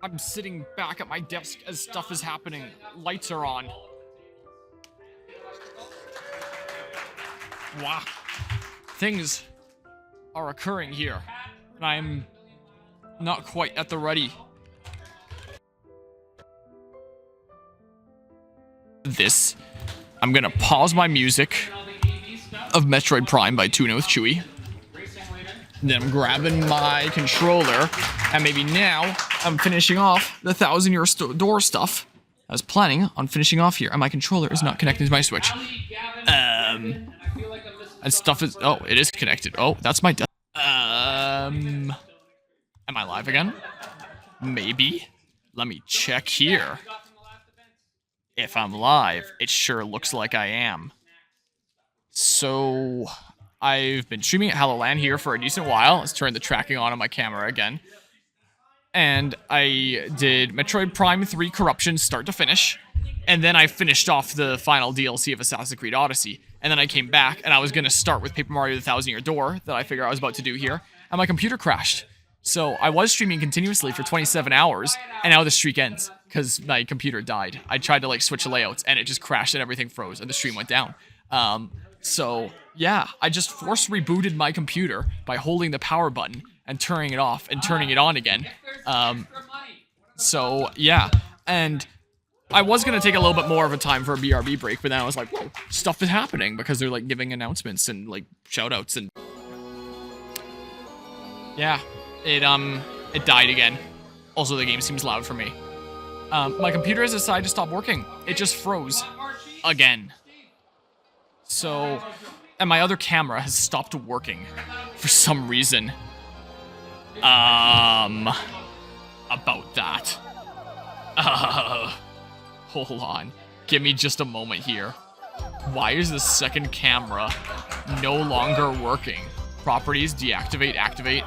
I'm sitting back at my desk as stuff is happening. Lights are on. Wow. Things are occurring here. And I'm not quite at the ready. This. I'm gonna pause my music of Metroid Prime by Tuna with Chewy. Then I'm grabbing my controller, and maybe now I'm finishing off the 1,000-year door stuff. I was planning on finishing off here, and my controller is not connected to my Switch. And stuff is... Oh, it is connected. Oh, that's my... Am I live again? Maybe. Let me check here. If I'm live, it sure looks like I am. So, I've been streaming at HallowLAN here for a decent while. Let's turn the tracking on my camera again. And I did Metroid Prime 3 Corruption start to finish. And then I finished off the final DLC of Assassin's Creed Odyssey. And then I came back, and I was going to start with Paper Mario the 1,000-Year Door that I figured I was about to do here. And my computer crashed. So I was streaming continuously for 27 hours, and now the streak ends. Because my computer died. I tried to, like, switch layouts, and it just crashed and everything froze, and the stream went down. So, yeah, I just force rebooted my computer by holding the power button and turning it off and turning it on again. So, yeah. And I was going to take a little bit more of a time for a BRB break, but then I was like, whoa, stuff is happening because they're, like, giving announcements and, like, shoutouts and... Yeah, it died again. Also, the game seems loud for me. My computer has decided to stop working. It just froze. Again. So, and my other camera has stopped working for some reason. About that. Hold on. Give me just a moment here. Why is the second camera no longer working? Properties, deactivate, activate.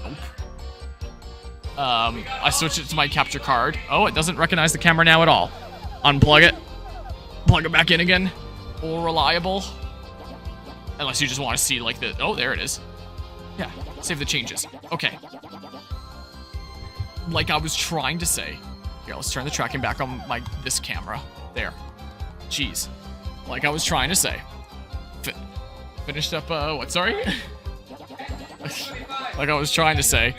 Nope. I switched it to my capture card. Oh, it doesn't recognize the camera now at all. Unplug it. Plug it back in again. All reliable. Unless you just want to see, like, the... Oh, there it is. Yeah, save the changes. Okay. Like I was trying to say... Here, let's turn the tracking back on this camera. There. Jeez. Like I was trying to say. Finished up, what, sorry? Like I was trying to say.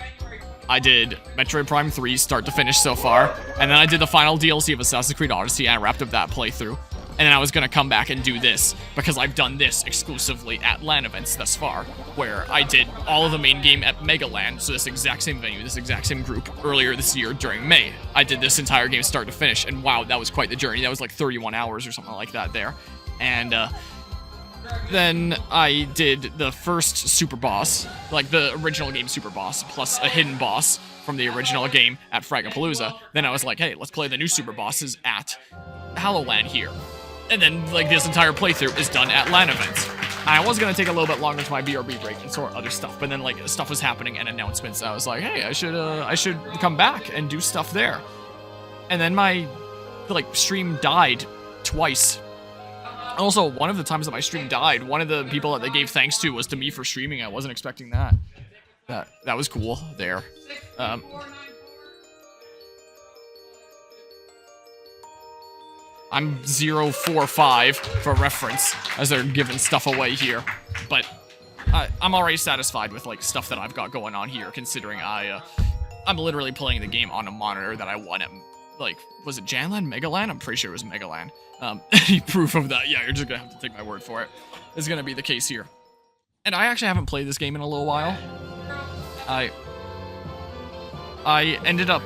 I did Metroid Prime 3 start to finish so far, and then I did the final DLC of Assassin's Creed Odyssey, and I wrapped up that playthrough. And then I was gonna come back and do this, because I've done this exclusively at LAN events thus far, where I did all of the main game at MegaLAN, so this exact same venue, this exact same group, earlier this year during May. I did this entire game start to finish, and wow, that was quite the journey. That was like 31 hours or something like that there. And, then I did the first super boss, like the original game super boss, plus a hidden boss from the original game at Fragapalooza. Then I was like, hey, let's play the new super bosses at HallowLAN here. And then, like, this entire playthrough is done at LAN events. I was gonna take a little bit longer to my BRB break and sort other stuff, but then, like, stuff was happening and announcements. I was like, hey, I should come back and do stuff there. And then my, like, stream died twice. Also, one of the times that my stream died, one of the people that they gave thanks to was to me for streaming. I wasn't expecting that. That was cool there. I'm 045 for reference, as they're giving stuff away here. But I'm already satisfied with, like, stuff that I've got going on here, considering I'm literally playing the game on a monitor that I won at, like, was it JanLAN? MegaLAN? I'm pretty sure it was MegaLAN. Any proof of that? Yeah, you're just gonna have to take my word for it. It's gonna be the case here. And I actually haven't played this game in a little while. I ended up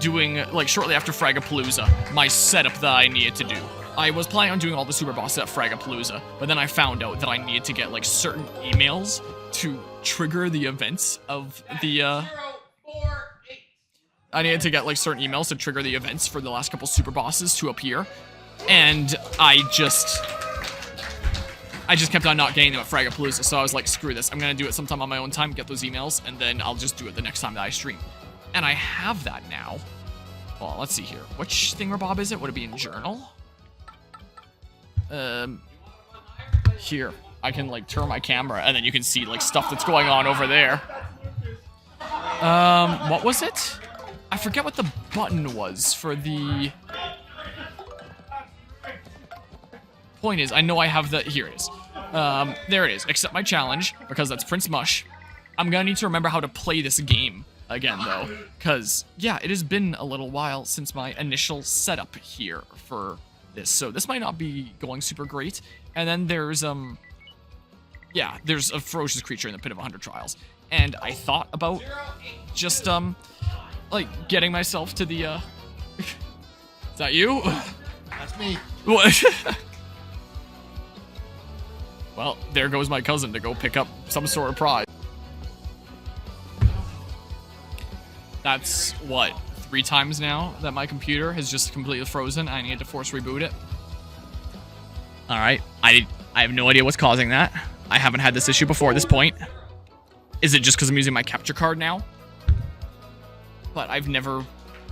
doing, like, shortly after Fragapalooza, my setup that I needed to do. I was planning on doing all the super bosses at Fragapalooza, but then I found out that I needed to get, like, certain emails to trigger the events of the, I needed to get, like, certain emails to trigger the events for the last couple super bosses to appear. And I just kept on not getting them at Fragapalooza, so I was like, screw this. I'm gonna do it sometime on my own time, get those emails, and then I'll just do it the next time that I stream. And I have that now. Well, let's see here. Which thingamabob is it? Would it be in Journal? Here. I can, like, turn my camera, and then you can see, like, stuff that's going on over there. What was it? forget what the button was for the... Point is, I know I have the... Here it is. There it is. Accept my challenge, because that's Prince Mush. I'm gonna need to remember how to play this game again, though. Because, yeah, it has been a little while since my initial setup here for this. So this might not be going super great. And then there's, yeah, there's a ferocious creature in the Pit of 100 Trials. And I thought about just, like, getting myself to the, Is that you? That's me. What? Well, there goes my cousin to go pick up some sort of prize. That's, what, 3 times now that my computer has just completely frozen. I need to force reboot it. Alright, I have no idea what's causing that. I haven't had this issue before at this point. Is it just because I'm using my capture card now? But I've never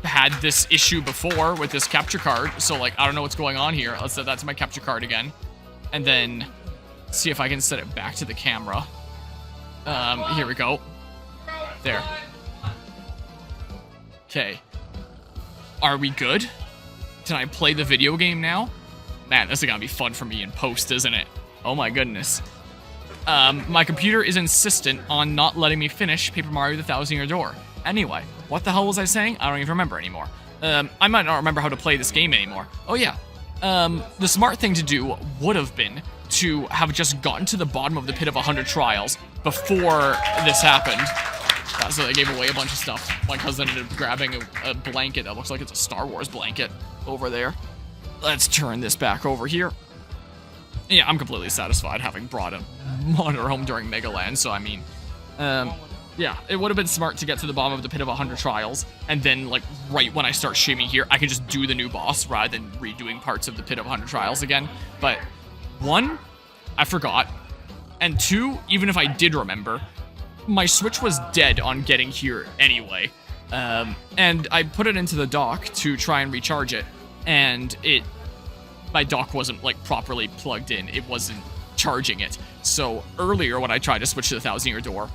had this issue before with this capture card, so, like, I don't know what's going on here. Let's set that to my capture card again. And then see if I can set it back to the camera. Here we go. There. Okay. Are we good? Can I play the video game now? Man, this is gonna be fun for me in post, isn't it? Oh my goodness. My computer is insistent on not letting me finish Paper Mario the Thousand Year Door. Anyway, what the hell was I saying? I don't even remember anymore. I might not remember how to play this game anymore. Oh yeah. The smart thing to do would have been to have just gotten to the bottom of the Pit of 100 Trials before this happened. So they gave away a bunch of stuff. My cousin ended up grabbing a blanket that looks like it's a Star Wars blanket over there. Let's turn this back over here. Yeah, I'm completely satisfied having brought a monitor home during MegaLAN, so I mean, yeah, it would have been smart to get to the bottom of the Pit of 100 Trials, and then, like, right when I start streaming here, I could just do the new boss rather than redoing parts of the Pit of 100 Trials again. But 1, I forgot, and 2, even if I did remember, my Switch was dead on getting here anyway, and I put it into the dock to try and recharge it, and my dock wasn't, like, properly plugged in. It wasn't charging it. So earlier when I tried to switch to the Thousand Year Door,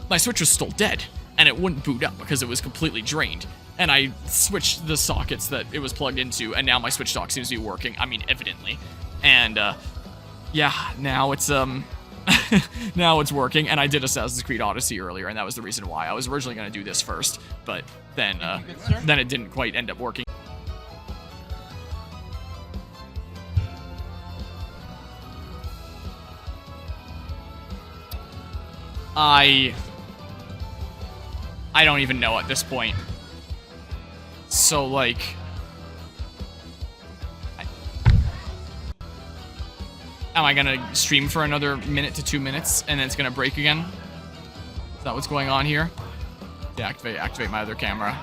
my Switch was still dead, and it wouldn't boot up because it was completely drained. And I switched the sockets that it was plugged into, and now my Switch dock seems to be working. I mean, evidently. And, yeah, now it's, now it's working, and I did Assassin's Creed Odyssey earlier, and that was the reason why. I was originally going to do this first, but then it didn't quite end up working. I don't even know at this point. So, like, am I gonna stream for another minute to 2 minutes and then it's gonna break again? Is that what's going on here? Activate my other camera.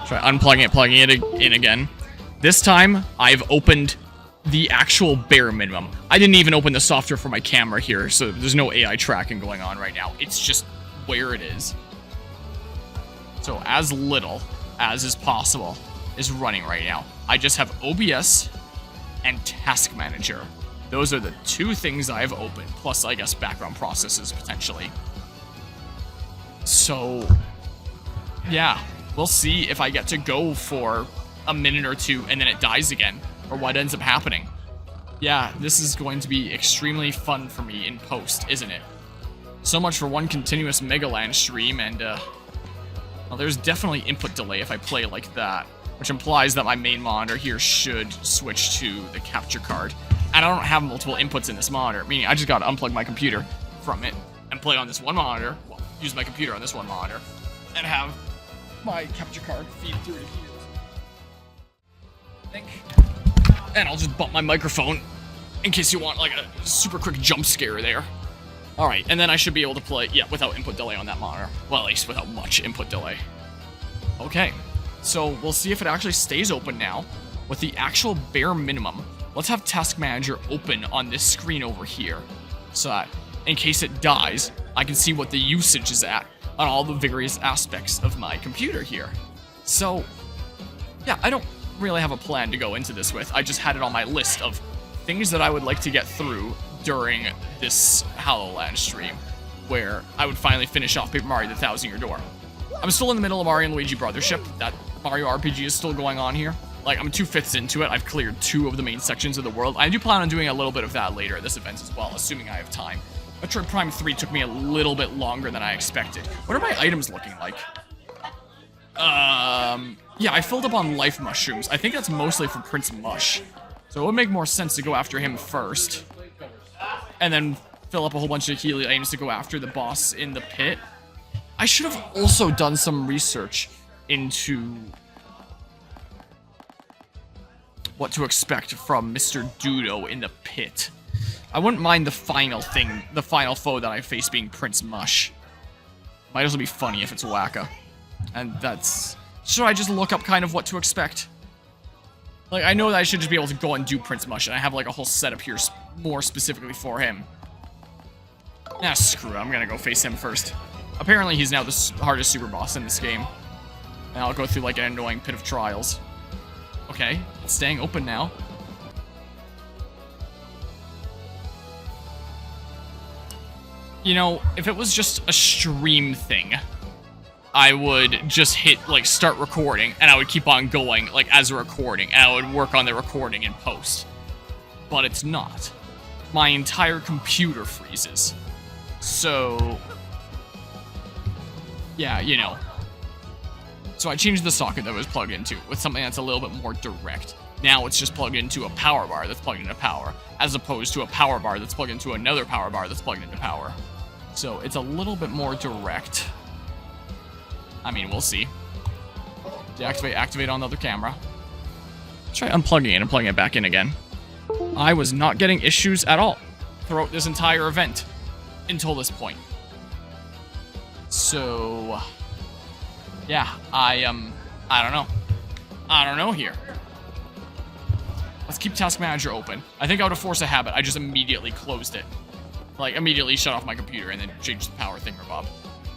Try unplugging it, plugging it in again. This time, I've opened the actual bare minimum. I didn't even open the software for my camera here, so there's no AI tracking going on right now. It's just where it is. So as little as is possible is running right now. I just have OBS and Task Manager. Those are the 2 things I've opened, plus I guess background processes potentially. So yeah, we'll see if I get to go for a minute or 2 and then it dies again, or what ends up happening. Yeah, this is going to be extremely fun for me in post, isn't it? So much for one continuous MegaLAN stream, and, well, there's definitely input delay if I play like that, which implies that my main monitor here should switch to the capture card. And I don't have multiple inputs in this monitor, meaning I just gotta unplug my computer from it and play on this one monitor, well, use my computer on this one monitor, and have my capture card feed through to here. I think. And I'll just bump my microphone in case you want, like, a super quick jump scare there. Alright, and then I should be able to play, yeah, without input delay on that monitor. Well, at least without much input delay. Okay, so we'll see if it actually stays open now with the actual bare minimum. Let's have Task Manager open on this screen over here, so that in case it dies, I can see what the usage is at on all the various aspects of my computer here. So, yeah, I don't really have a plan to go into this with. I just had it on my list of things that I would like to get through during this HallowLAN stream, where I would finally finish off Paper Mario the Thousand Year Door. I'm still in the middle of Mario and Luigi Brothership. That Mario RPG is still going on here. Like, I'm 2/5 into it. I've cleared 2 of the main sections of the world. I do plan on doing a little bit of that later at this event as well, assuming I have time. Metroid Prime 3 took me a little bit longer than I expected. What are my items looking like? Yeah, I filled up on life mushrooms. I think that's mostly for Prince Mush. So it would make more sense to go after him first. And then fill up a whole bunch of Healy items to go after the boss in the pit. I should have also done some research into what to expect from Mr. Dudo in the pit. I wouldn't mind the final thing, the final foe that I face being Prince Mush. Might as well be funny if it's Wacka. And that's... Should I just look up kind of what to expect? Like, I know that I should just be able to go and do Prince Mush, and I have like a whole setup here more specifically for him. Nah, screw it, I'm gonna go face him first. Apparently he's now the hardest super boss in this game. And I'll go through like an annoying pit of trials. Okay, it's staying open now. You know, if it was just a stream thing, I would just hit, like, start recording, and I would keep on going, like, as a recording, and I would work on the recording in post. But it's not. My entire computer freezes. So... yeah, you know. So I changed the socket that it was plugged into with something that's a little bit more direct. Now it's just plugged into a power bar that's plugged into power, as opposed to a power bar that's plugged into another power bar that's plugged into power. So it's a little bit more direct. I mean, we'll see. Deactivate, activate on the other camera. Let's try unplugging it and plugging it back in again. I was not getting issues at all throughout this entire event until this point. So... yeah, I don't know. I don't know here. Let's keep Task Manager open. I think out of force of habit, I just immediately closed it. Like, immediately shut off my computer and then changed the power thingamabob.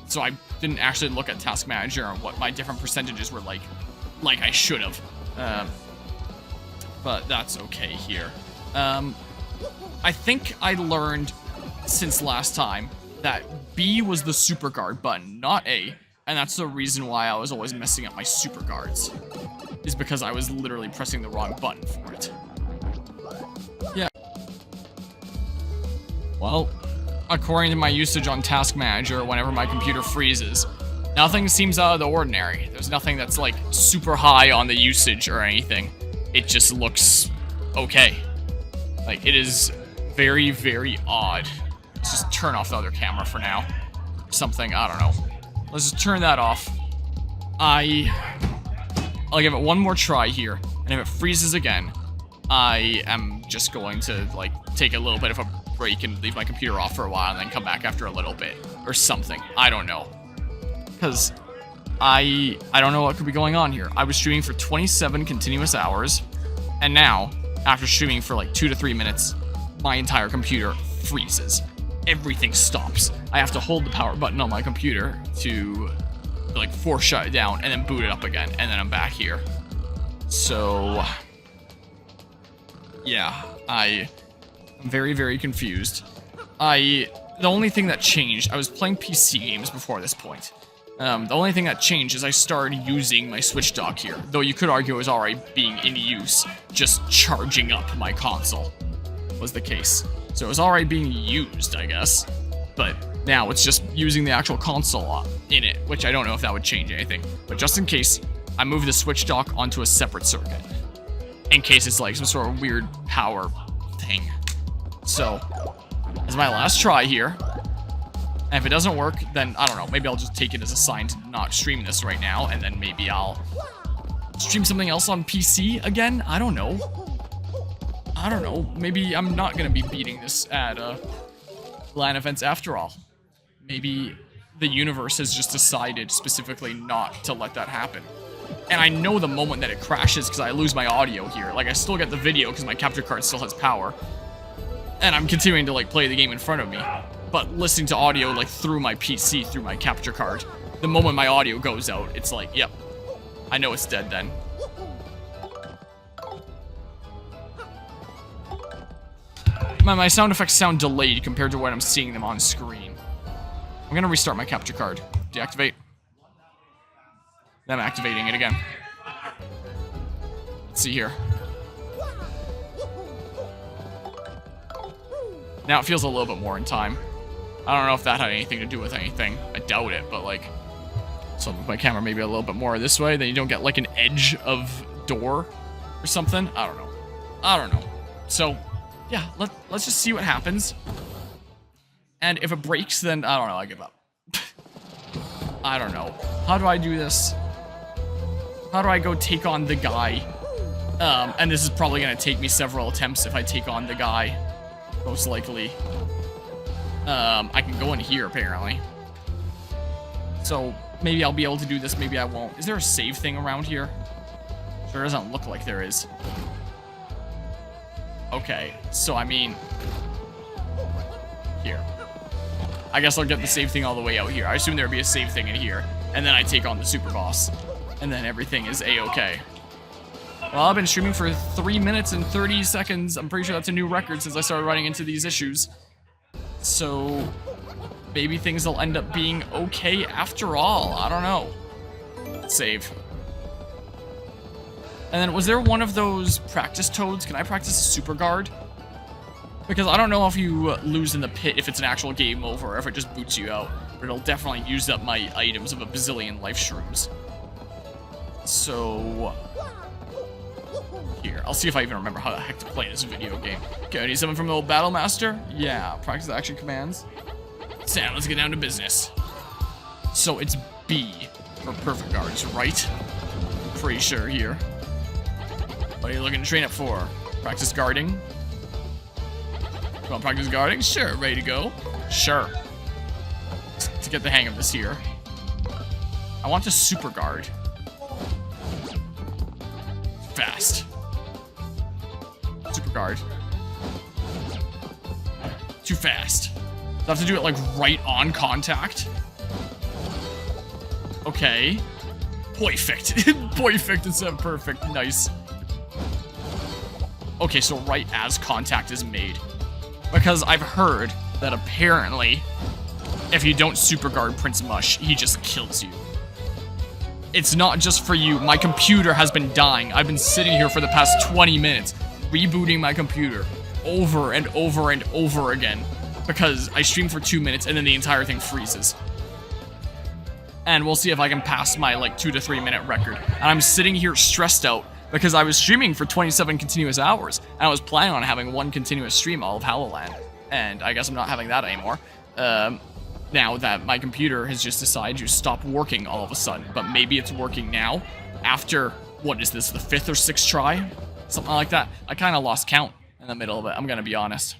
So I didn't actually look at Task Manager and what my different percentages were like I should have. But that's okay here. I think I learned since last time that B was the super guard button, not A. And that's the reason why I was always messing up my super guards. Is because I was literally pressing the wrong button for it. Yeah. Well, according to my usage on Task Manager, whenever my computer freezes, nothing seems out of the ordinary. There's nothing that's like super high on the usage or anything. It just looks okay. Like, it is very, very odd. Let's just turn off the other camera for now. Something, I don't know. Let's just turn that off. I'll give it one more try here, and if it freezes again, I am just going to, like, take a little bit of a break and leave my computer off for a while and then come back after a little bit, or something. I don't know. Because I don't know what could be going on here. I was streaming for 27 continuous hours, and now, after streaming for like 2 to 3 minutes, my entire computer freezes. Everything stops. I have to hold the power button on my computer to, like, force shut it down and then boot it up again, and then I'm back here. So, yeah, I'm very, very confused. The only thing that changed, I was playing PC games before this point. The only thing that changed is I started using my Switch dock here, though you could argue it was already being in use, just charging up my console was the case. So it was already being used, I guess, but now it's just using the actual console in it, which I don't know if that would change anything. But just in case, I move the Switch dock onto a separate circuit, in case it's like some sort of weird power thing. So, this is my last try here, and if it doesn't work, then I don't know, maybe I'll just take it as a sign to not stream this right now, and then maybe I'll stream something else on PC again? I don't know. I don't know, maybe I'm not gonna be beating this at LAN events after all. Maybe the universe has just decided specifically not to let that happen. And I know the moment that it crashes because I lose my audio here. Like, I still get the video because my capture card still has power. And I'm continuing to, like, play the game in front of me. But listening to audio, like, through my PC, through my capture card, the moment my audio goes out, it's like, yep, I know it's dead then. My sound effects sound delayed compared to when I'm seeing them on screen. I'm gonna restart my capture card. Deactivate. Then I'm activating it again. Let's see here. Now it feels a little bit more in time. I don't know if that had anything to do with anything. I doubt it, but like... So I'll move my camera maybe a little bit more this way, then you don't get like an edge of door or something. I don't know. I don't know. So, yeah, let's just see what happens. And if it breaks, then I don't know, I give up. I don't know. How do I do this? How do I go take on the guy? And this is probably gonna take me several attempts if I take on the guy. Most likely. I can go in here, apparently. So, maybe I'll be able to do this, maybe I won't. Is there a save thing around here? Sure doesn't look like there is. Okay, so I mean... Here. I guess I'll get the save thing all the way out here. I assume there would be a save thing in here. And then I take on the super boss. And then everything is a-okay. Well, I've been streaming for 3 minutes and 30 seconds. I'm pretty sure that's a new record since I started running into these issues. So... maybe things will end up being okay after all. I don't know. Let's save. And then, was there one of those practice toads? Can I practice a super guard? Because I don't know if you lose in the pit if it's an actual game over or if it just boots you out. But it'll definitely use up my items of a bazillion life shrooms. So... here, I'll see if I even remember how the heck to play this video game. Okay, I need someone from the old Battle Master? Yeah, practice action commands. Sam, let's get down to business. So it's B for perfect guards, right? Pretty sure here. What are you looking to train up for? Practice guarding? You want practice guarding? Sure, ready to go? Sure. To get the hang of this here. I want to super guard. Fast. Super guard. Too fast. I have to do it, like, right on contact? Okay. Perfect. Perfect instead of perfect. Nice. Okay, so right as contact is made. Because I've heard that apparently, if you don't super guard Prince Mush, he just kills you. It's not just for you. My computer has been dying. I've been sitting here for the past 20 minutes, rebooting my computer over and over and over again. Because I stream for 2 minutes and then the entire thing freezes. And we'll see if I can pass my like 2 to 3 minute record. And I'm sitting here stressed out because I was streaming for 27 continuous hours. And I was planning on having one continuous stream all of HallowLAN. And I guess I'm not having that anymore. Now that my computer has just decided to stop working all of a sudden. But maybe it's working now after, what is this, the 5th or 6th try? Something like that. I kind of lost count in the middle of it, I'm gonna be honest.